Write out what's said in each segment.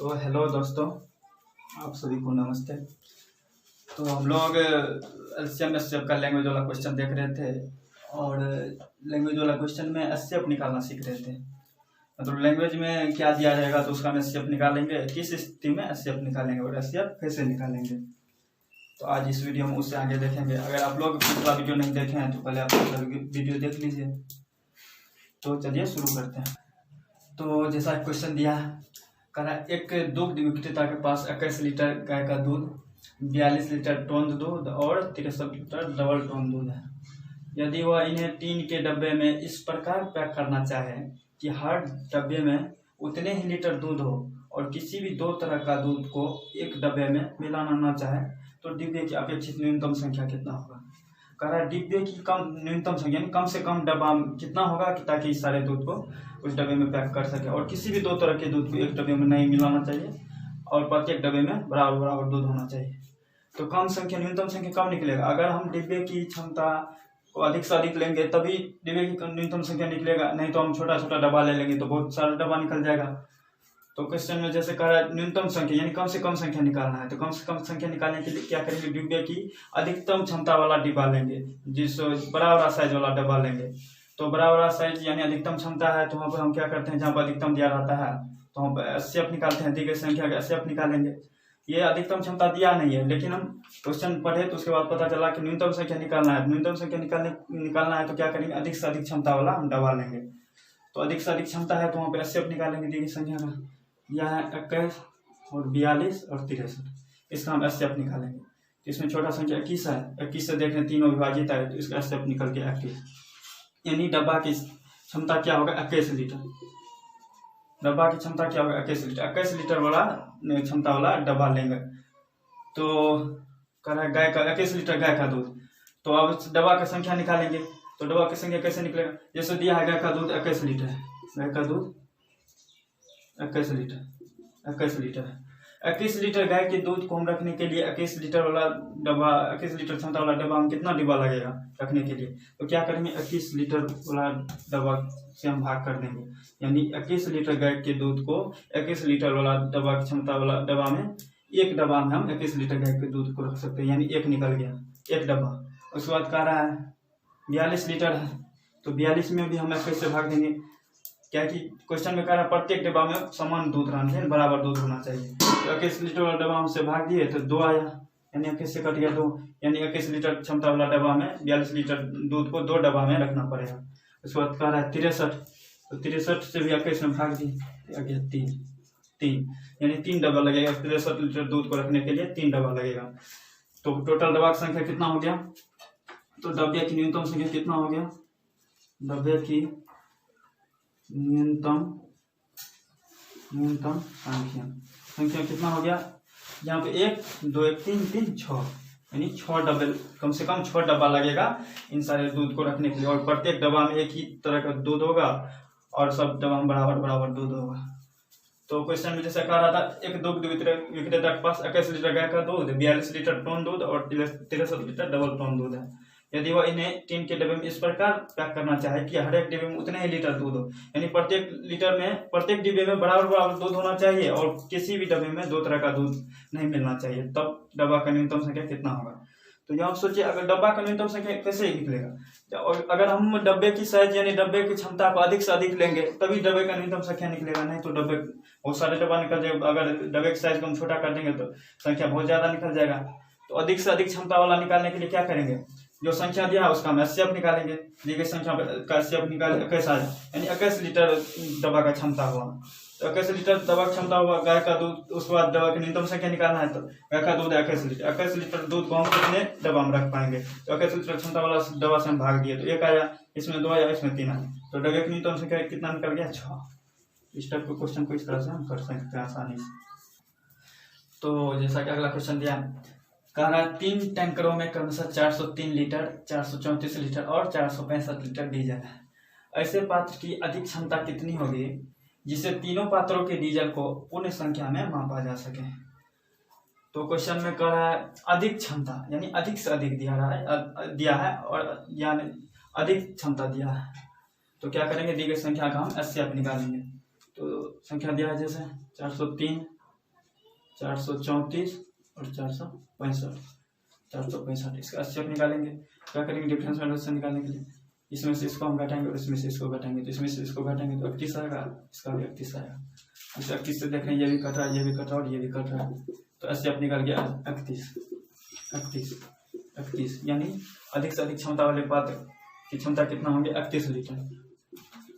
तो हेलो दोस्तों, आप सभी को नमस्ते। तो हम लोग एलसीएम एससीएफ का लैंग्वेज वाला क्वेश्चन देख रहे थे और लैंग्वेज वाला क्वेश्चन में एससीएफ निकालना सीख रहे थे। मतलब लैंग्वेज में क्या दिया रहेगा तो उसका हम एससीएफ निकालेंगे, किस स्थिति में एससीएफ निकालेंगे और एससीएफ कैसे निकालेंगे। तो आज इस वीडियो में उससे आगे देखेंगे। अगर आप लोग पिछला वीडियो नहीं देखे हैं तो पहले आप वीडियो देख लीजिए। तो चलिए शुरू करते हैं। तो जैसा क्वेश्चन दिया है, कह रहा है एक दुग्ध विक्रेता के पास 21 लीटर गाय का दूध, 42 लीटर टोन दूध और 63 लीटर डबल टोन दूध है। यदि वह इन्हें टीन के डब्बे में इस प्रकार पैक करना चाहे कि हर डब्बे में उतने ही लीटर दूध हो और किसी भी दो तरह का दूध को एक डब्बे में मिलाना न चाहे, तो डिब्बे की अपेक्षित न्यूनतम संख्या कितना होगा। कह रहा है डिब्बे की कम न्यूनतम संख्या कम से कम डब्बा कितना होगा कि ताकि इस सारे दूध को उस डब्बे में पैक कर सके और किसी भी दो तरह के दूध को एक डब्बे में नहीं मिलाना चाहिए और प्रत्येक डब्बे में बराबर बराबर दूध होना चाहिए। तो कम संख्या न्यूनतम संख्या कब निकलेगा? अगर हम डिब्बे की क्षमता को अधिक से अधिक लेंगे तभी डिब्बे की न्यूनतम संख्या निकलेगा, नहीं तो हम छोटा छोटा डब्बा ले लेंगे तो बहुत सारा डब्बा निकल जाएगा। तो क्वेश्चन में जैसे कह रहा है न्यूनतम संख्या यानी कम से कम संख्या निकालना है, तो कम से कम संख्या निकालने के लिए क्या करेंगे, डिब्बे की अधिकतम क्षमता वाला डिब्बा लेंगे, जिस बड़ा बड़ा साइज वाला डब्बा लेंगे। तो बड़ा बड़ा साइज यानी अधिकतम क्षमता है, तो वहाँ पर हम क्या करते हैं, जहाँ पर अधिकतम दिया रहता है तो हम एससीएफ निकालते हैं, दी गई संख्या का एससीएफ निकालेंगे। ये अधिकतम क्षमता दिया नहीं है, लेकिन हम क्वेश्चन पढ़े तो उसके बाद पता चला कि न्यूनतम संख्या निकालना है। न्यूनतम संख्या निकालना है तो क्या करेंगे, अधिक से अधिक क्षमता वाला हम डब्बा लेंगे। तो अधिक से अधिक क्षमता है तो वहाँ पर एससीएफ निकालेंगे दी गई संख्या का। यह है 21 और 42 और 63, इसका हम एससीएफ निकालेंगे। तो इसमें छोटा संख्या 21 है, 21 से देखें तीनों विभाजित है तो इसका एससीएफ निकल के 21, यानी डब्बा की क्षमता क्या होगा, 21 लीटर। डब्बा की क्षमता क्या होगा, 21 लीटर। 21 लीटर वाला क्षमता वाला डब्बा लेंगे। तो कह रहा है गाय का 21 लीटर गाय का दूध, तो अब डब्बा की संख्या निकालेंगे। तो डब्बा की संख्या कैसे निकलेगा, जैसे दिया है गाय का दूध 21 लीटर है, गाय का दूध 21 लीटर, 21 लीटर है। 21 लीटर गाय के दूध को हम रखने के लिए 21 लीटर वाला डब्बा, 21 लीटर क्षमता वाला डब्बा हम कितना डिब्बा लगेगा रखने के लिए, तो क्या करेंगे 21 लीटर वाला डब्बा से हम भाग कर देंगे, यानी 21 लीटर गाय के दूध को 21 लीटर वाला डब्बा की क्षमता वाला डब्बा में, एक डब्बा में हम 21 लीटर गाय के दूध को रख सकते हैं, यानी एक निकल गया एक डब्बा। उसके बाद कह रहा है 42 लीटर है, तो 42 में भी हम 21 से भाग देंगे, क्या कि क्वेश्चन में कह रहा है प्रत्येक डब्बा में समान दूध रहना चाहिए, बराबर दूध होना चाहिए। तो 21 लीटर वाला डब्बा हमसे भाग दिए तो 2 आया, यानी 21 से कट गया 2, यानी 21 लीटर क्षमता वाला डब्बा में 42 लीटर दूध को 2 डब्बा में रखना पड़ेगा। उसके बाद कह रहा है 63, तो 63 से भी 21 में भाग दिए 3, यानी 3 डब्बा लगेगा। 63 लीटर दूध को रखने के लिए 3 डब्बा लगेगा। तो टोटल डब्बा की संख्या कितना हो गया, तो डब्बे की न्यूनतम संख्या कितना हो गया, डब्बे की न्यूनतम संख्या कितना हो गया, यहाँ पे 1 2 1 3 3 6, यानी 6 डब्बे, कम से कम 6 डब्बा लगेगा इन सारे दूध को रखने के लिए, और प्रत्येक डब्बा में एक ही तरह का दूध होगा और सब डब्बा में बराबर बराबर दूध होगा। तो क्वेश्चन में जैसे कह रहा था एक दुग्ध विक्रेता के पास 21 लीटर गाय का दूध, 42 लीटर टोन दूध और 63 लीटर डबल टोन दूध है। यदि वह इन्हें टीन के डब्बे में इस प्रकार पैक करना चाहे कि हर एक डिब्बे में उतने ही लीटर दूध हो, यानी प्रत्येक डिब्बे में बराबर बराबर दूध होना चाहिए और किसी भी डब्बे में 2 तरह का दूध नहीं मिलना चाहिए, तब डब्बा का न्यूनतम संख्या कितना होगा। तो यहाँ सोचिए अगर डब्बा का न्यूनतम संख्या कैसे निकलेगा, और अगर हम डब्बे की साइज यानी डब्बे की क्षमता को अधिक से अधिक लेंगे तभी डब्बे का न्यूनतम संख्या निकलेगा, नहीं तो डब्बे बहुत सारे डब्बा निकल जाएगा। अगर डब्बे की साइज को हम छोटा कर देंगे तो संख्या बहुत ज्यादा निकल जाएगा। तो अधिक से अधिक क्षमता वाला निकालने के लिए क्या करेंगे, जो संख्या दिया है उसका हम एससीएफ निकालेंगे, दी गई संख्या का एससीएफ निकाले 21 आ जाए, यानी 21 लीटर डब्बा का क्षमता हुआ। तो 21 लीटर दवा की क्षमता हुआ गाय का दूध। उसके बाद दवा की न्यूनतम संख्या निकालना है, तो गाय का दूध 21 लीटर, 21 लीटर दूध को हम कितने डब्बा में रख पाएंगे, तो 21 लीटर क्षमता वाला दवा से हम भाग दिए तो 1 आया, इसमें 2 आया, इसमें 3 आया, तो डब्बे की न्यूनतम संख्या कितना निकल गया, 6। इस टाइप के क्वेश्चन को इस तरह से हम कर सकते हैं आसानी से। तो जैसा कि अगला क्वेश्चन दिया, कह रहा है 3 टैंकरों में क्रमशः 403 लीटर, 434 लीटर और 465 लीटर डीजल है। ऐसे पात्र की अधिक क्षमता कितनी होगी जिससे तीनों पात्रों के डीजल को पूर्ण संख्या में मापा जा सके। तो क्वेश्चन में कह रहा है अधिक क्षमता यानी अधिक से अधिक दिया है और यानी अधिक क्षमता दिया है, तो क्या करेंगे, दी गई संख्या का हम एससीएफ निकालेंगे। तो संख्या दिया है जैसे 403 434 और 465, 465। इसका 80 निकालेंगे। क्या करेंगे डिफरेंस वैल्यू से निकालने के लिए, इसमें से इसको हम घटाएंगे और इसमें से इसको घटाएंगे, तो इसमें से इसको घटाएंगे तो 31 आएगा, इसका भी 31 आएगा। इस 31 से देख रहे हैं ये भी कट रहा है, ये भी कट रहा है और ये भी कट रहा है, तो 80 निकल गया 31। यानी अधिक से अधिक क्षमता वाले पात्र की क्षमता कितना होंगे 31 लीटर।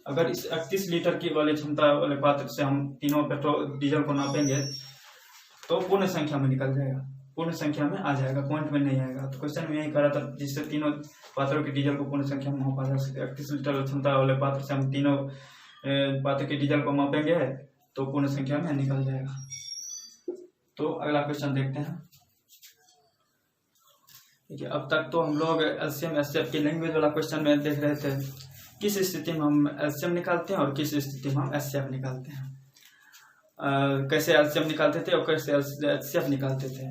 अगर इस 31 लीटर की वाले क्षमता वाले पात्र से हम तीनों पेट्रोल डीजल को नापेंगे तो पूर्ण संख्या में निकल जाएगा, पूर्ण संख्या में आ जाएगा, पॉइंट में नहीं आएगा। तो क्वेश्चन में यही करा था जिससे तीनों पात्रों के डीजल को पूर्ण संख्या में मापा जा सके। 31 लीटर क्षमता वाले पात्र से हम तीनों पात्र के डीजल को मापेंगे तो पूर्ण संख्या में निकल जाएगा। तो अगला क्वेश्चन देखते हैं। ठीक है, अब तक तो हम लोग एलसीएम एचसीएफ के लैंग्वेज वाला क्वेश्चन में देख रहे थे किस स्थिति में हम एलसीएम निकालते हैं और किस स्थिति में हम एचसीएफ निकालते हैं, कैसे एलसीएम निकालते थे और कैसे एचसीएफ निकालते थे।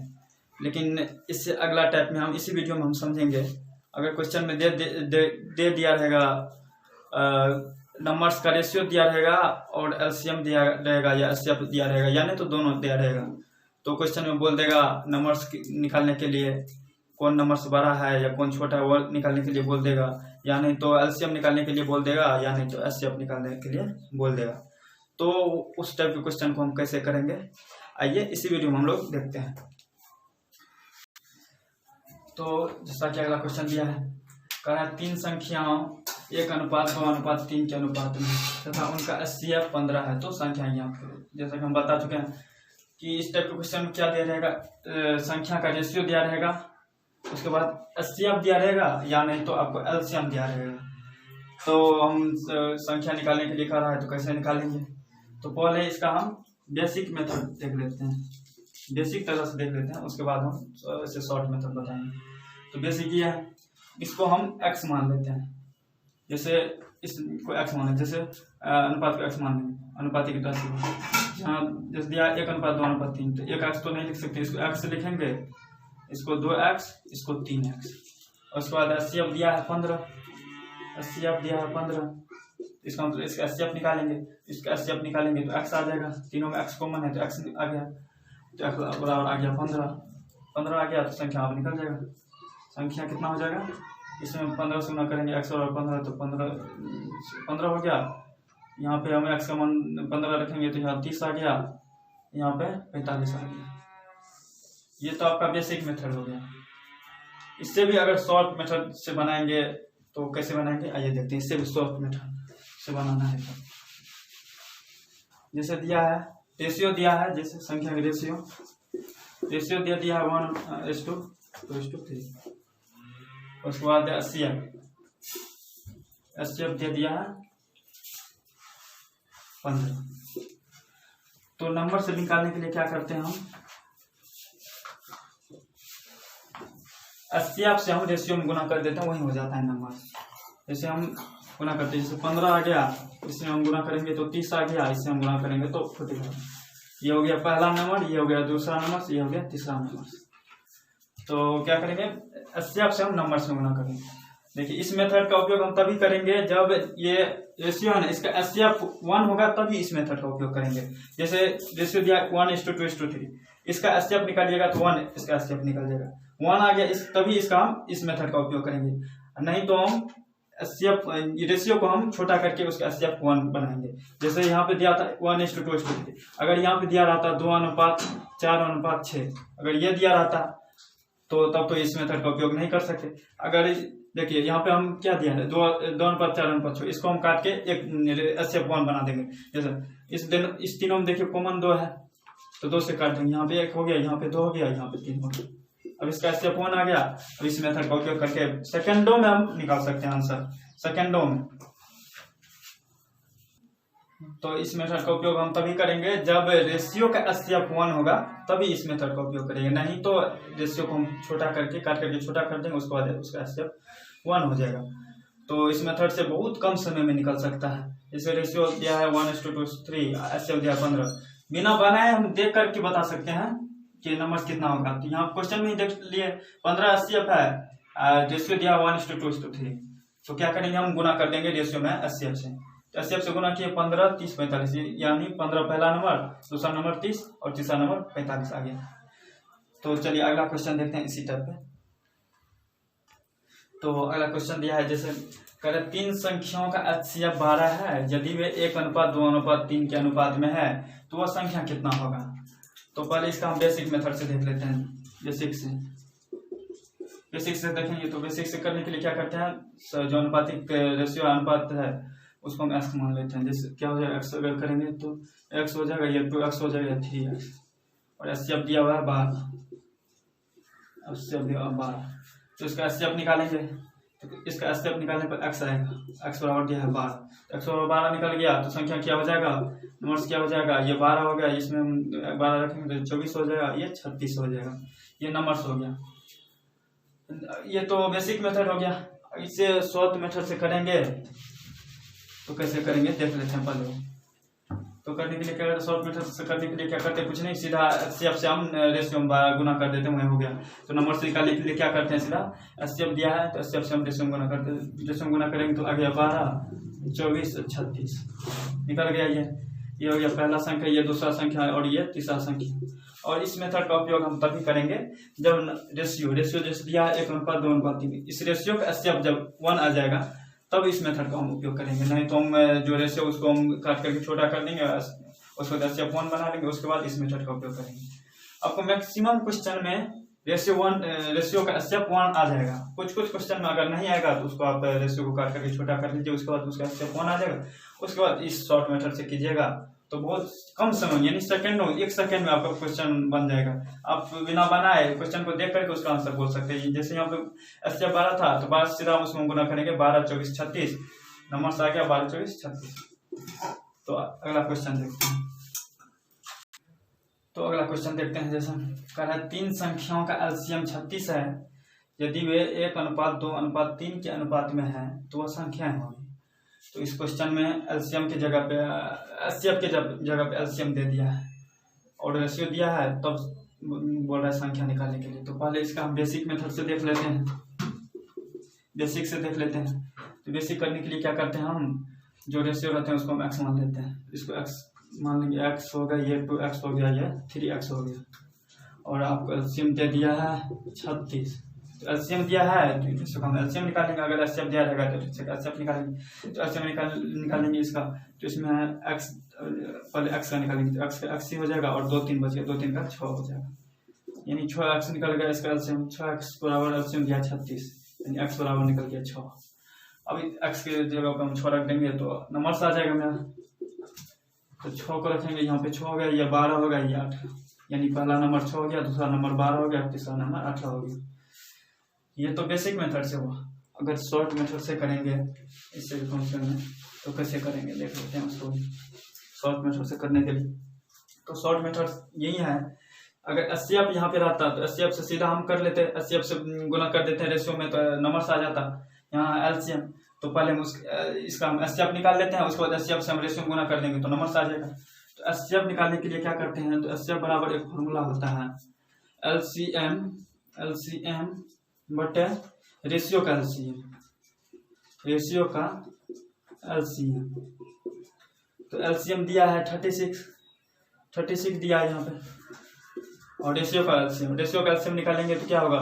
लेकिन इससे अगला टाइप में हम इसी वीडियो में हम समझेंगे। अगर क्वेश्चन में दे दिया रहेगा नंबर्स का रेशियो दिया रहेगा और एलसीएम दिया रहेगा या एचसीएफ दिया रहेगा, यानी तो दोनों दिया रहेगा, तो क्वेश्चन में बोल देगा नंबर्स निकालने के लिए कौन नंबर्स बड़ा है या कौन छोटा है वो निकालने के लिए बोल देगा, या नहीं तो एलसीएम निकालने के लिए बोल देगा, या नहीं तो एचसीएफ निकालने के लिए बोल देगा। तो उस टाइप के क्वेश्चन को हम कैसे करेंगे, आइए इसी वीडियो में हम लोग देखते हैं। तो जैसा कि अगला क्वेश्चन दिया है, कह रहा है 3 संख्याओं 1:2:3 के अनुपात में तथा उनका एचसीएफ 15 है, तो संख्या यहाँ पर जैसा कि हम बता चुके हैं कि इस टाइप के क्वेश्चन में क्या दिया रहेगा, संख्या का रेशियो दिया रहेगा, उसके बाद एचसीएफ दिया रहेगा, या नहीं तो आपको एलसीएम दिया रहेगा। तो हम संख्या निकालने के लिए कह रहा है तो कैसे निकालेंगे, तो पहले इसका हम बेसिक मेथड देख लेते हैं, बेसिक तरह से देख लेते हैं, उसके बाद हम इसे शॉर्ट मेथड बताएंगे। तो बेसिक ये है, इसको हम x मान लेते हैं, जैसे इसको x मान लेते, जैसे अनुपात को x मान लेंगे, अनुपातिक राशि जहाँ जैसे दिया 1:2:3, तो 1x तो नहीं लिख सकते, इसको x से लिखेंगे, इसको 2x, इसको 3x, और उसके बाद एचसीएफ दिया है 15, एचसीएफ दिया है 15, इसका मतलब इसका एचसीएफ निकालेंगे, इसका एचसीएफ निकालेंगे तो x आ जाएगा, तीनों में x कॉमन है तो x आ गया, तो x बराबर आ गया 15 आ गया, तो संख्या आप निकल जाएगा। संख्या कितना हो जाएगा, इसमें 15 से गुना करेंगे, x और 15 तो 15 हो गया, यहाँ पे हम x का मान 15 रखेंगे तो यहाँ 30 आ गया, यहाँ पे 45 आ गया। ये तो आपका बेसिक मेथड हो गया। इससे भी अगर शॉर्ट मेथड से बनाएंगे तो कैसे बनाएंगे, आइए देखते हैं। इससे भी शॉर्ट मेथड से बनाना है तो जैसे दिया है रेशियो दिया है, जैसे संख्या का रेशियो दे दिया है 1:2 तो 1:3, उसके बाद एचसीएफ दे दिया है 15। तो नंबर से निकालने के लिए क्या करते हैं हम, एचसीएफ से हम रेशियो में गुना कर देते हैं, वही हो जाता है नंबर। जैसे हम गुना करते हैं, जैसे 15 आ गया, इससे हम गुना करेंगे तो 30 आ गया, इससे हम गुना करेंगे तो 45। ये हो गया पहला नंबर, ये हो गया दूसरा नंबर, ये हो गया तीसरा नंबर। तो क्या करेंगे, एचसीएफ से हम नंबर से गुना करेंगे। देखिए इस मेथड का उपयोग हम तभी करेंगे जब ये रेशियो है ना, इसका एचसीएफ 1 होगा तभी इस मेथड का उपयोग करेंगे। जैसे रेशियो दिया 1:2:3, इसका एचसीएफ निकालिएगा तो 1 इसका एचसीएफ निकल जाएगा, 1 आ गया, तभी इसका हम इस मेथड का उपयोग करेंगे। नहीं तो हम एचसीएफ रेशियो को हम छोटा करके उसका एचसीएफ 1 बनाएंगे। जैसे यहाँ पे दिया था 1:2:3, अगर यहाँ पे दिया रहता 2:4:6, अगर ये दिया रहता तो तब तो इस मेथड का उपयोग नहीं कर सकते। अगर देखिए यहाँ पे हम क्या दिया है 2:4:6, इसको हम काट के एक एचसीएफ 1 बना देंगे। जैसे इस तीनों में देखिए कॉमन 2 है तो 2 से काट देंगे, यहाँ पे 1 हो गया, यहाँ पे 2 हो गया, यहाँ पे 3 हो गया। अब इसका एचसीएफ 1 आ गया, अब इस मेथड का उपयोग करके सेकंडों में हम निकाल सकते हैं आंसर, सेकंडों में। तो इस मेथड का उपयोग हम तभी करेंगे जब रेशियो का एचसीएफ 1 होगा, तभी इस मेथड का उपयोग करेंगे। नहीं तो रेशियो को हम छोटा करके काट करके छोटा कर देंगे, उसके बाद उसका एचसीएफ 1 हो जाएगा। तो इस मेथड से बहुत कम समय में निकल सकता है। जैसे रेशियो दिया है 1:3, एचसीएफ दिया 15, बिना बनाए हम देख करके बता सकते हैं कि नंबर कितना होगा। तो यहाँ क्वेश्चन में ही देख लिए 15 एचसीएफ है, रेशियो दिया 1:2:3, तो क्या करेंगे हम गुना कर देंगे रेशियो में एचसीएफ से। तो एचसीएफ से गुना किए 15, 30, 45, यानी 15 पहला नंबर, दूसरा नंबर 30 और तीसरा नंबर 45 आ गया। तो चलिए अगला क्वेश्चन देखते हैं इसी टाइप पे। तो अगला क्वेश्चन दिया है, जैसे करें 3 संख्याओं का एचसीएफ 12 है, यदि वे 1:2:3 के अनुपात में है तो वह संख्या कितना होगा। तो पहले इसका हम बेसिक मेथड से देख लेते हैं। बेसिक से देखेंगे तो बेसिक से करने के लिए क्या करते हैं, जो अनुपातिक रेशियो अनुपात है उसको हम x मान लेते हैं। जैसे क्या हो जाएगा, x अगर करेंगे तो x हो जाएगा, ये 2x हो जाएगा, 3x, और एचसीएफ दिया हुआ है 12, एचसीएफ दिया हुआ 12, तो इसका एचसीएफ निकालेंगे। तो इसका एचसीएफ निकालने पर x आएगा, x बराबर दिया है 12, तो x बराबर 12 निकल गया, तो संख्या क्या हो जाएगा, नंबर्स क्या हो जाएगा, ये 12 हो गया, इसमें हम 12 रखेंगे तो 24 हो जाएगा, ये 36 हो जाएगा, ये नंबर्स हो गया। ये तो बेसिक मेथड हो गया। इसे शॉर्ट मेथड से करेंगे तो कैसे करेंगे देख लेते हैं पहले। तो करने के लिए क्या करते, शॉर्ट मेथड से करने के लिए क्या करते हैं, कुछ नहीं, सीधा एचसीएफ से हम रेशियो में गुना कर देते हैं, वही हो गया। तो नंबर से निकालने के लिए क्या करते हैं, सीधा एचसीएफ दिया है तो एचसीएफ से हम रेशियो में गुना करते हैं। रेशियो में गुना करेंगे तो आ गया 12, 24, 36 निकल गया। ये हो गया पहला संख्या, ये दूसरा संख्या और ये तीसरा संख्या। और इस मेथड का उपयोग हम तभी करेंगे जब रेशियो जैसे दिया है 1:2:3, इस रेशियो का एचसीएफ जब 1 आ जाएगा तब इस मेथड का हम उपयोग करेंगे। नहीं तो हम जो रेशियो उसको हम काट करके छोटा कर देंगे, उसको एचसीएफ 1 बना लेंगे, उसके बाद इस मेथड का उपयोग करेंगे। आपको मैक्सिमम क्वेश्चन में रेशियो का एचसीएफ 1 आ जाएगा। कुछ क्वेश्चन में अगर नहीं आएगा तो उसको आप रेशियो को काट करके छोटा कर लीजिए, उसके बाद उसका एचसीएफ 1 आ जाएगा। उसके बाद इस शॉर्ट मेथड से कीजिएगा तो बहुत कम समय यानी सेकंड 1 सेकंड में आपका क्वेश्चन बन जाएगा। आप बिना बनाए क्वेश्चन को देख करके उसका आंसर बोल सकते हैं। जैसे यहाँ पे एचसीएफ 12 था तो 12 सीधा उसमें गुना करेंगे, 12, 24, 36 नंबर से आ गया, 12, 24, 36। तो अगला क्वेश्चन देखते हैं। तो अगला क्वेश्चन देखते हैं, जैसा कह रहा है 3 संख्याओं का एलसीएम 36 है, यदि वे 1:2:3 के अनुपात में है तो वह संख्याएं होगी। तो इस क्वेश्चन में एलसीएम की जगह पे एचसीएफ के जगह पे एलसीएम दे दिया है और रेशियो दिया है, तब बोल रहा है संख्या निकालने के लिए। तो पहले इसका हम बेसिक मेथड से देख लेते हैं। बेसिक से देख लेते हैं तो बेसिक करने के लिए क्या करते हैं, हम जो रेशियो रहते हैं उसको हम x मान लेते हैं। इसको x मान लेंगे, x हो गया, ये 2x हो गया, ये 3x हो गया, और आपको एलसीएम दे दिया है 36। तो एलसीएम दिया है तो इसको हम एलसीएम निकालेंगे। अगर एलसीएम दिया रहेगा तो एलसीएम निकालेंगे। तो एलसीएम निकालेंगे इसका, तो इसमें x पहले x का निकालेंगे तो x का x ही हो जाएगा, और 2 3 बच गया, 2 3 का 6 हो जाएगा, यानी 6x निकल गया। इसका एलसीएम 6x बराबर एलसीएम दिया 36, यानी x बराबर निकल गया 6। अभी x के जगह पर हम 6 रख देंगे तो नंबर से आ जाएगा मेरा। तो 6 को रखेंगे, यहाँ पे 6 हो गया, ये 12 हो गया, ये 8, यानी पहला नंबर 6 हो गया, दूसरा नंबर 12 हो गया, तीसरा नंबर 18 हो गया। ये तो बेसिक मेथड से हुआ। अगर शॉर्ट मेथड से करेंगे इससे फंक्शन में तो कैसे करेंगे देख लेते हैं उसको। शॉर्ट मेथड से करने के लिए तो शॉर्ट मेथड यही है, अगर एचसीएफ यहाँ पे रहता तो एचसीएफ से सीधा हम कर लेते, एचसीएफ से गुना कर देते हैं रेशियो में तो नंबर से आ जाता। यहाँ एलसीएम तो पहले हम इसका हम एचसीएफ निकाल लेते हैं, उसके बाद एचसीएफ से हम रेशियो में गुना कर देंगे तो नंबर से आ जाएगा। तो एचसीएफ निकालने के लिए क्या करते हैं, तो एचसीएफ बराबर एक फॉर्मूला होता है, एलसीएम बटे रेशियो का एलसीएम, रेशियो का एलसीएम। तो एलसीएम दिया है 36 दिया है यहाँ पे, और रेशियो का एलसीएम निकालेंगे तो क्या होगा,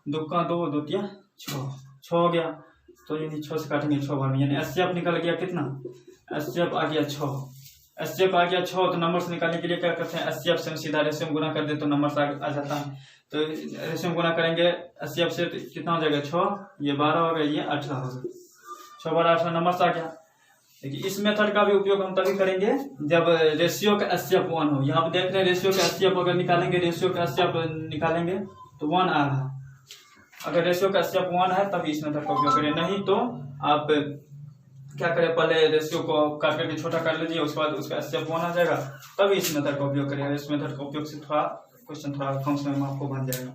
2 का 2, 2 तिया 6 हो गया। तो यानी 6 से काटेंगे 6 बार में, यानी एचसीएफ निकल गया कितना, एचसीएफ आ गया 6। एचसीएफ आ गया 6, तो नंबर से निकालने के लिए क्या करते हैं, एचसीएफ से हम सीधा रेशियो में गुना कर दे तो नंबर से आ जाता है। तो रेशियो में गुना करेंगे एचसीएफ से तो कितना हो जाएगा 6, ये 12 हो गया, ये 18 हो गया, 6 बार 18 नंबर से आ गया। देखिए इस मेथड का भी उपयोग हम तभी करेंगे जब रेशियो का एचसीएफ 1 हो। यहाँ पे देख रहे हैं रेशियो का एचसीएफ अगर निकालेंगे, रेशियो का एचसीएफ निकालेंगे तो 1 आ रहा। अगर रेशियो का एचसीएफ 1 है तभी इस मेथड का उपयोग करें, नहीं तो आप क्या करें, पहले रेशियो को काट करके छोटा कर लीजिए, उसके बाद उसका एचसीएफ 1 आ जाएगा, तभी इस मेथड का उपयोग करेंगे। इस मेथड का उपयोग से थोड़ा क्वेश्चन थोड़ा कम समय में आपको बन जाएगा।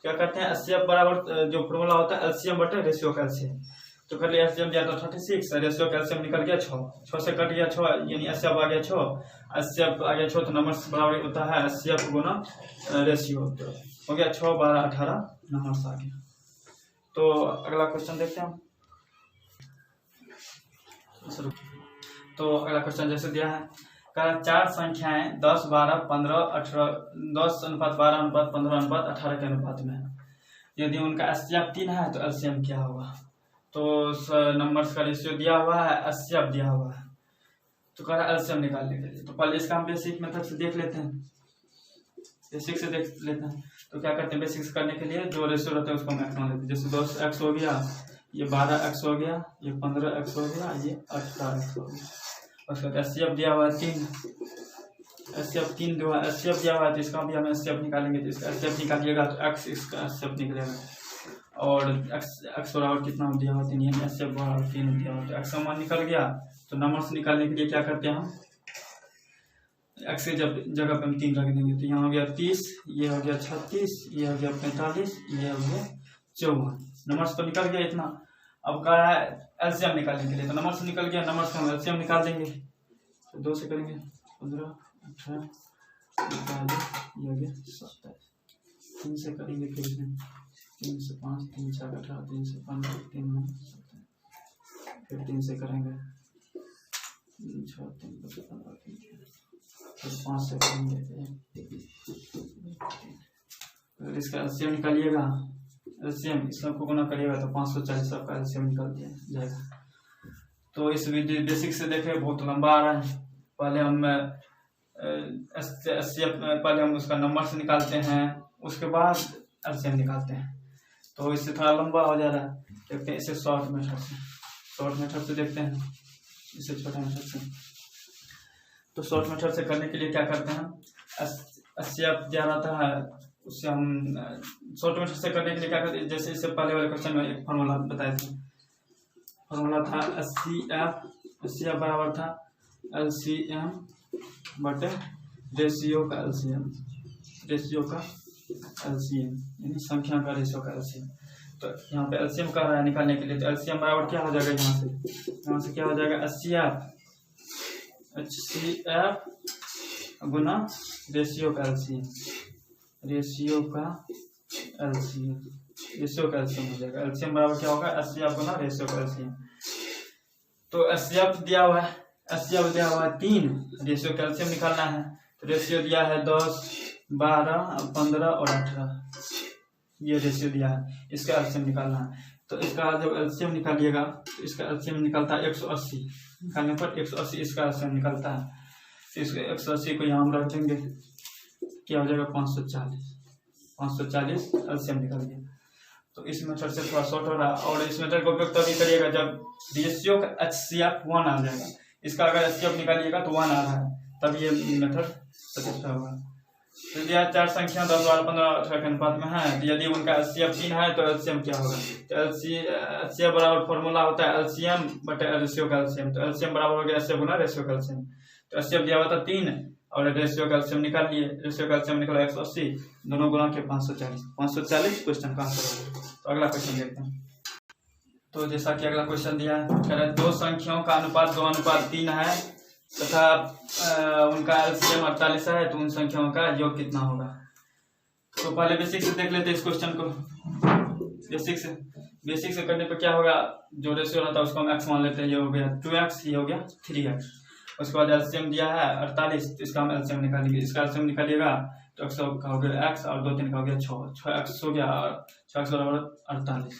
क्या करते हैं, एचसीएफ बराबर जो फॉर्मूला होता है एलसीएम बटे रेशियो का एलसीएम। तो कर लिया, एचसीएम दिया था 36, रेशियो का एलसीएम निकल गया 6 से कट गया 6, यानी एचसीएफ आ गया 6, एचसीएफ आ गया 6 तो नंबर बराबर होता है एचसीएफ गुना रेशियो, हो गया 6, 12, 18 नंबर से आ गया। तो अगला क्वेश्चन देखते हैं हम। तो अगला क्वेश्चन जैसे दिया है, कहा 4 संख्याएं 10, 12, 15, 18, 10 अनुपात 12 अनुपात 15 अनुपात 18 के अनुपात में है। यदि उनका एचसीएफ 3 है तो एलसीएम क्या होगा। तो नंबर्स का रेशियो दिया हुआ है, एचसीएफ दिया हुआ है, तो कह रहा है एलसीएम निकालने के लिए। तो पहले इसका हम बेसिक मेथड से देख लेते हैं, बेसिक से देख लेते हैं। तो क्या करते हैं, बेसिक से करने के लिए जो रेशियो रहता है उसको हम एक्स मान लेते हैं। जैसे 10x हो गया, ये 12x हो गया, ये 15x हो गया, ये 18x हो गया। उसके बाद एचसीएफ दिया हुआ है 3, एचसीएफ 3 जो है एचसीएफ दिया हुआ है, तो इसका भी हम एचसीएफ निकालेंगे। तो इसका एचसीएफ निकालिएगा तो x इसका एचसीएफ निकलेगा, और x बराबर कितना दिया हुआ 3, यानी एचसीएफ बराबर 3 दिया हुआ। तो x का मान निकल गया। तो नंबर से निकालने के लिए क्या करते हैं हम, x के जगह पे हम 3 रख देंगे। तो यहाँ हो गया 30, ये हो गया 36, ये हो गया 45, ये हो गया 54। नंबर्स तो निकल गया इतना। अब कहा है एलसीएम निकालने के लिए, तो नंबर से निकल गया, नंबर से हम एलसीएम निकाल देंगे। तो 2 से करेंगे 15, 18, 45, ये हो गया 27। 3 से करेंगे फिर 3 से 5, 3 से 18, 3 से 15, 3 9 27, फिर 3 से करेंगे 6, 3 15, फिर 5 से करेंगे 1। अगर इसका एलसीएम निकालिएगा, एलसीएम इसका को गुना करिएगा तो 540 आपका एलसीएम निकल जाएगा। तो इस वीडियो बेसिक से देखें, बहुत लंबा आ रहा है। पहले हम पहले हम उसका नंबर से निकालते हैं, उसके बाद एलसीएम निकालते हैं। तो इससे थोड़ा लंबा हो जा रहा है। देखते हैं इसे शॉर्ट मेथड से देखते हैं, इसे छोटा मेथड से। तो शॉर्ट मेथड से करने के लिए क्या करते हैं, एचसीएफ दिया रहता है, उससे हम शॉर्ट मेथड से करने के लिए क्या करते हैं। जैसे इससे पहले वाले क्वेश्चन में एक फार्मूला बताए थे, फार्मूला था एचसीएफ बराबर था एलसीएम बटे रेशियो का एलसीएम, यानी संख्या का रेशियो का एलसीएम। तो यहाँ पे एलसीएम कर रहा है निकालने के लिए, तो एलसीएम बराबर क्या हो जाएगा, यहाँ से क्या हो जाएगा, एचसीएफ गुना रेशियो का एलसीएम हो जाएगा। एलसीएम बराबर क्या होगा, एचसीएफ गुना रेशियो का एलसीएम। तो एचसीएफ दिया हुआ है, 3, रेशियो का एलसीएम निकालना है। तो रेशियो दिया है 10, 12, 15 और 18, ये रेशियो दिया है, इसका एलसीएम निकालना है। तो इसका जब एलसीएम निकालिएगा तो इसका एलसीएम निकलता है 180, निकालने पर 180 इसका एलसीएम निकलता है। तो इसको 180 को यहाँ हम रख देंगे, क्या हो जाएगा 540 एलसीएम निकल गया। तो इस मेथड से थोड़ा शॉर्ट हो रहा है, और इस मेथड का उपयोग तभी करिएगा जब रेशियो का एचसीएफ 1 आ जाएगा। इसका अगर एचसीएफ निकालिएगा तो 1 आ रहा है, तब ये मेथड सटिस्फाई होगा। तो यह 4 संख्या 10, 12, 15, 18 के अनुपात में है। यदि उनका एचसीएफ 3 है तो एलसीएम क्या होगा, तो एचसीएफ बराबर फॉर्मूला होता है एलसीएम बटे रेशियो का एलसीएम। तो एलसीएम बराबर हो गया एचसीएफ गुना रेशियो का एलसीएम। तो एचसीएफ दिया हुआ था 3 और रेशियो का एलसीएम निकाल लिए, रेशियो का एलसीएम निकला 180, दोनों गुना के 540 क्वेश्चन का आंसर होगा। तो अगला क्वेश्चन देखते हैं। तो जैसा कि अगला क्वेश्चन दिया है, कह रहा है 2 संख्याओं का अनुपात 2:3 है तथा उनका एलसीएम 48 है, तो उन संख्याओं का योग कितना होगा। तो पहले बेसिक से देख लेते हैं इस क्वेश्चन को। बेसिक से करने पर क्या होगा, जो रेशियो रहता है उसको हम x मान लेते हैं। ये हो गया 2x, ये हो गया 3x। उसके बाद एलसीएम दिया है 48, तो इसका हम एलसीएम निकालेंगे। इसका एलसीएम निकालिएगा तो x का हो गया x और 2 3 का हो गया 6x हो गया, और 6x बराबर 48,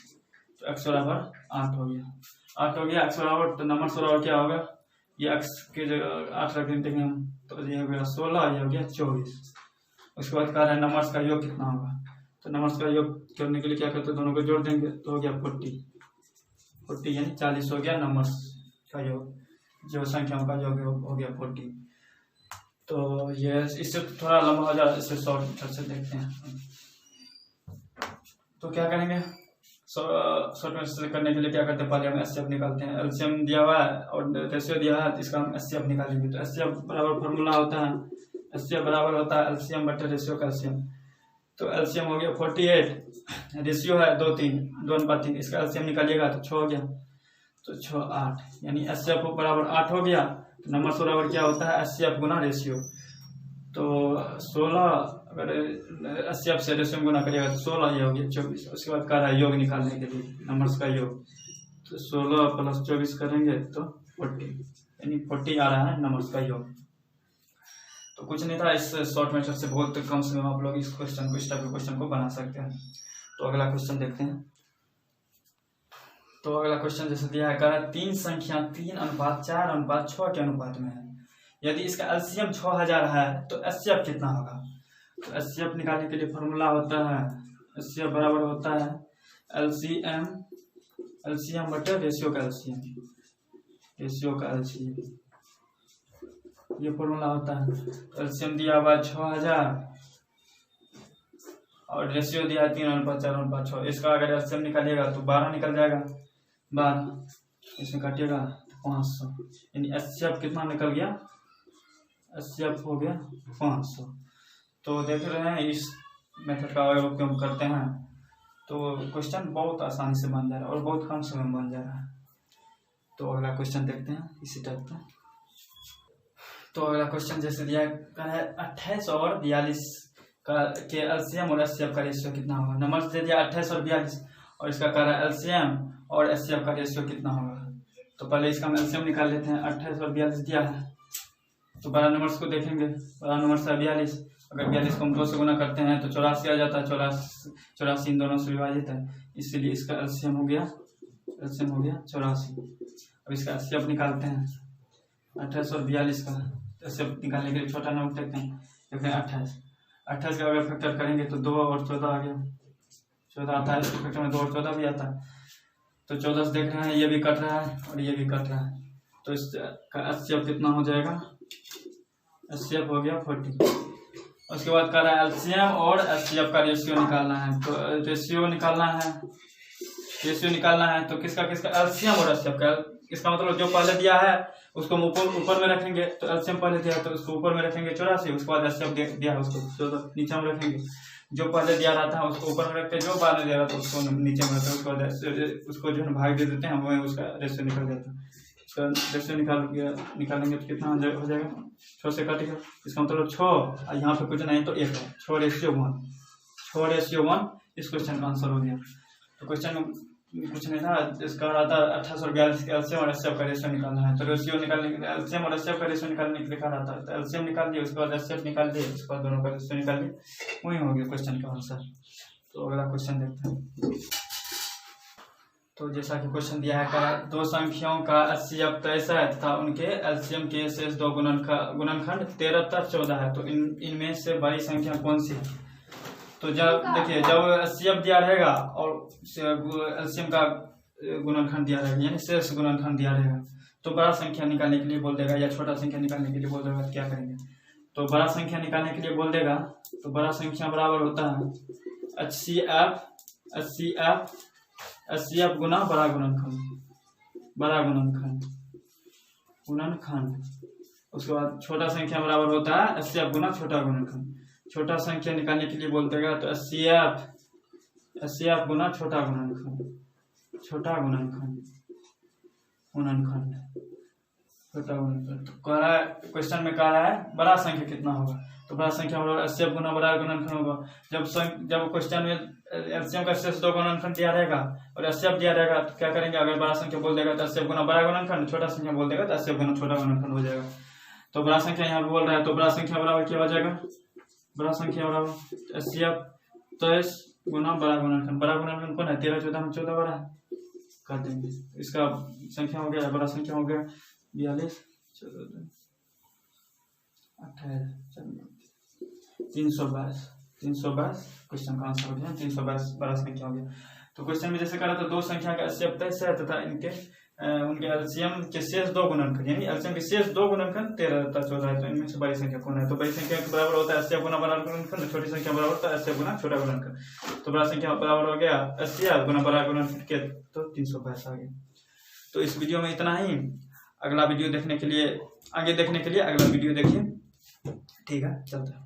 तो x बराबर 8 हो गया। x बराबर, तो नंबर बराबर क्या होगा, ये x के जगह 8 रख देंगे हम, तो ये हो गया 16, ये हो गया 24। उसके बाद कह रहा है नंबर्स का योग कितना होगा। तो नंबर्स का योग करने के लिए क्या करते हैं, दोनों को जोड़ देंगे, तो हो गया 40 यानी 40 हो गया नंबर्स का योग, जो संख्याओं का योग हो गया 40। तो ये इससे थोड़ा लंबा हो जाए, इससे शॉर्ट से देखते हैं। तो क्या करेंगे, शॉर्ट में से करने के लिए क्या करते हैं, पहले हम एचसीएफ निकालते हैं। एलसीएम दिया हुआ है और रेशियो दिया है, तो इसका हम एचसीएफ निकालेंगे। तो एचसीएफ बराबर फॉर्मूला होता है, एचसीएफ बराबर होता है एलसीएम बटे रेशियो का एलसीएम। तो एलसीएम हो गया 48, रेशियो है 2:3, इसका एलसीएम निकालिएगा तो 6 हो गया, तो 6 8, यानी एचसीएफ बराबर 8 हो गया। तो नंबर बराबर क्या होता है, एचसीएफ गुना रेशियो। तो 16 अगर एचसीएफ से रेशियो गुना करिएगा तो 16, ये हो गया 24। उसके बाद कह रहा है योग निकालने के लिए नंबर्स का योग, तो 16 + 24 करेंगे तो 40। यानी 40 आ रहा है नंबर्स का योग। तो कुछ नहीं था, इस शॉर्ट मेथड से बहुत कम समय में आप लोग इस क्वेश्चन को, इस टाइप के क्वेश्चन को बना सकते हैं। तो अगला क्वेश्चन देखते हैं। तो अगला क्वेश्चन जैसे दिया है, कह रहा है 3 संख्या 3:4:6 के अनुपात में है। यदि इसका एलसीएम 6000 है तो एचसीएफ कितना होगा। तो एचसीएफ निकालने के लिए फॉर्मूला होता है, एचसीएफ बराबर होता है एलसीएम बटे रेशियो का एलसीएम, ये फॉर्मूला होता है। एलसीएम दिया हुआ 6000 और रेशियो दिया है 3:4:6। इसका अगर एलसीएम निकालिएगा तो 12 निकल जाएगा, 12 इसमें काटिएगा 500, यानी एचसीएफ कितना निकल गया, एचसीएफ हो गया 500। तो देख रहे हैं इस मेथड का अगर उपयोग करते हैं तो क्वेश्चन बहुत आसानी से बन जा रहा है और बहुत कम समय में बन जा रहा है। तो अगला क्वेश्चन देखते हैं इसी टाइप का। तो अगला क्वेश्चन जैसे दिया है 28 और 42 का के एलसीएम और एचसीएफ का रेशियो कितना होगा। नंबर दे दिया 28 और 42 और इसका कह रहा है एलसीएम और एचसीएफ का रेशियो कितना होगा। तो पहले इसका हम एलसीएम निकाल लेते हैं। 28 और 42 दिया है तो बड़ा नंबर्स को देखेंगे। बड़ा नंबर है 42, अगर 42 को हम 2 से गुना करते हैं तो 84 आ जाता है। 84 इन दोनों से विभाजित है, इसीलिए इसका एलसीएम हो गया 84। अब इसका एचसीएफ निकालते हैं 28 और 42 का। एचसीएफ निकालने के लिए छोटा नंबर देखते हैं, 28 का अगर फैक्टर करेंगे तो 2 और 14 आ गया, 14 आता है। फैक्टर में 2 और 14 भी आता है। तो 14 से देख रहे हैं ये भी कट रहा है और ये भी कट रहा है, तो इसका एचसीएफ कितना हो जाएगा, एचसीएफ हो गया 40। उसके बाद कह रहा है एलसीएम और एचसीएफ का रेशियो निकालना है। तो रेशियो निकालना है तो किसका एलसीएम और एचसीएफ का। इसका मतलब जो पहले दिया है उसको हम ऊपर में रखेंगे, तो एलसीएम पहले दिया है तो उसको ऊपर में रखेंगे 84। उसके बाद एचसीएफ दिया है उसको 14 नीचे में रखेंगे। जो पहले दिया रहा था उसको ऊपर में रखते हैं, जो बाद में दिया रहा था उसको नीचे में रखते हैं। उसके बाद उसको जो है भाग दे देते हैं, वही उसका रेशियो निकल जाता है। उसका रेशियो निकालेंगे तो कितना हो जाएगा, 6 से काटेगा। इसका मतलब 6 यहाँ पे कुछ नहीं तो 1 है, 6:1 इस क्वेश्चन का आंसर हो गया। तो क्वेश्चन कुछ नहीं था, इसका रहा था 28 और 42 के एलसीएम और एचसीएफ का रेशियो निकालना है। तो रेशियो निकालने के लिए एलसीएम और एचसीएफ का रेशियो निकालने के लिए कहा था, तो एलसीएम निकाल दिया, उसके बाद एचसीएफ निकाल दिया, उसके बाद दोनों का रेशियो निकाल दिया, वही हो गया क्वेश्चन का आंसर। तो अगला क्वेश्चन देखते हैं। तो जैसा कि क्वेश्चन दिया है, 2 संख्याओं का एचसीएफ 23 है तथा उनके एलसीएम के शेष 2 गुणनखंड 13 तथा 14 है। तो इनमें से बड़ी संख्या कौन सी है। तो जब देखिए, जब एचसीएफ दिया रहेगा और एलसीएम का गुणनखंड दिया रहेगा, यानी शेष गुणनखंड दिया रहेगा, तो बड़ा संख्या निकालने के लिए बोल देगा या छोटा संख्या निकालने के लिए बोल देगा, तो क्या करेंगे। तो बड़ा संख्या निकालने के लिए बोल देगा तो बड़ा संख्या बराबर होता है एचसीएफ गुना बड़ा गुणनखंड। उसके बाद छोटा संख्या बराबर होता है एचसीएफ गुना छोटा गुणनखंड। छोटा संख्या निकालने के लिए बोल देगा तो एचसीएफ गुना छोटा गुणनखंड। तो कह रहा है, क्वेश्चन में कह रहा है बड़ा संख्या कितना होगा। तो बड़ा संख्या बराबर एचसीएफ गुना बड़ा गुणनखंड होगा। जब क्वेश्चन में एलसीएम का शेष 2 गुणनखंड दिया रहेगा और एचसीएफ दिया रहेगा, तो क्या करेंगे, अगर बड़ा संख्या बोल देगा तो एचसीएफ गुना बड़ा गुणनखंड, छोटा संख्या बोल देगा तो एचसीएफ गुना छोटा गुणनखंड हो जाएगा। तो बड़ा संख्या यहाँ पे बोल रहा है, तो बड़ा संख्या बराबर क्या हो जाएगा, बड़ा संख्या बराबर एचसीएफ 23 गुना बड़ा गुणनखंड। बड़ा गुणनखंड कौन है, 13 14 में 14 बड़ा है, कर देंगे। इसका संख्या हो गया, बड़ा संख्या हो गया 42 14 28 322 क्वेश्चन का आंसर हो गया 322 बड़ा संख्या हो गया। तो क्वेश्चन में जैसे कहा था 2 संख्या का एचसीएफ 23 है तथा उनके एलसीएम के शेष 2 गुणनखंड, यानी एलसीएम के शेष 2 गुणनखंड 13 तथा 14 है। तो इनमें से बड़ी संख्या कौन है। तो बड़ी संख्या के बराबर होता है एचसीएफ गुना बड़ा गुणनखंड, छोटी संख्या बराबर होता है एचसीएफ गुना छोटा गुणनखंड। तो बड़ा संख्या बराबर हो गया एचसीएफ गुना बड़ा गुणनखंड के, तो 322 आ गया। तो इस वीडियो में इतना ही। अगला वीडियो देखने के लिए, आगे देखने के लिए अगला वीडियो देखिए। ठीक है, चलता है।